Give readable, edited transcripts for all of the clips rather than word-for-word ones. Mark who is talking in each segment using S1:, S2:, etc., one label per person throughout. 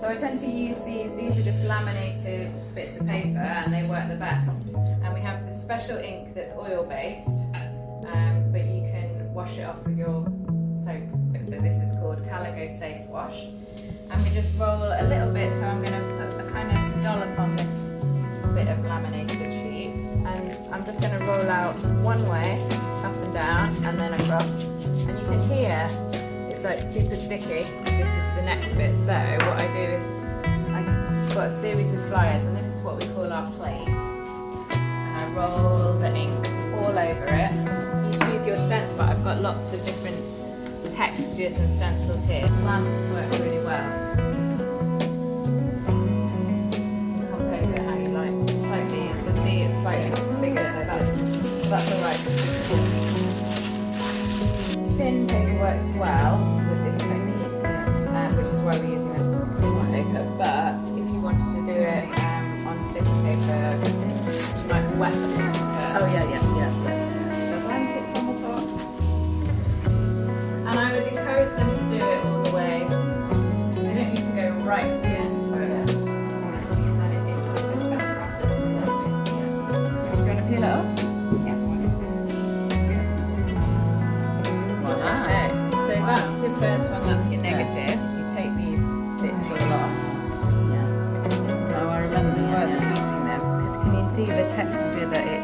S1: So I tend to use these are just laminated bits of paper and they work the best. And we have this special ink that's oil based, but you can wash it off with your soap. So this is called Calico Safe Wash. And we just roll a little bit, so I'm going to put a kind of dollop on this bit of laminated sheet. And I'm just going to roll out one way, up and down, and then across. And you can hear it's like super sticky. This is the next bit. So what I do is I've got a series of flyers, and this is what we call our plate. And I roll the ink all over it. You choose your stencil. I've got lots of different textures and stencils here. Plants work really well. Compose it how you like. Slightly, you'll see it's slightly bigger, so that's alright. Thin paper works well with this technique, which is why we're using a printer paper. But if you wanted to do it on thicker paper, you might wet the paper.
S2: Oh yeah.
S1: The blankets on the top. And I would encourage them to do it all the way. They don't need to go right to the end. And it just is best practice. Do you want to peel it off? Okay, so that's the first one, that's your negative. So you take these bits all off.
S2: Oh, I remember.
S1: It's worth keeping them, because can you see the texture that it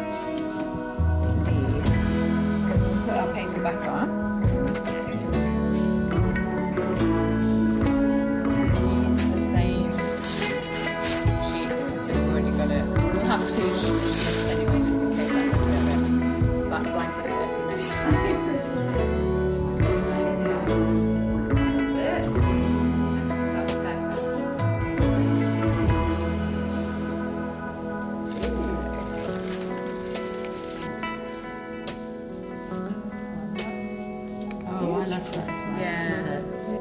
S1: leaves? We'll put our paper back on. Use the same sheet because we've already got it. We'll have two sheets anyway, just in case that was a bit black blankets dirty next time.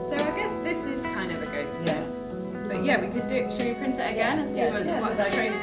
S1: So I guess this is kind of a ghost print. But yeah, we could do. Should we print it again and see what's the truth?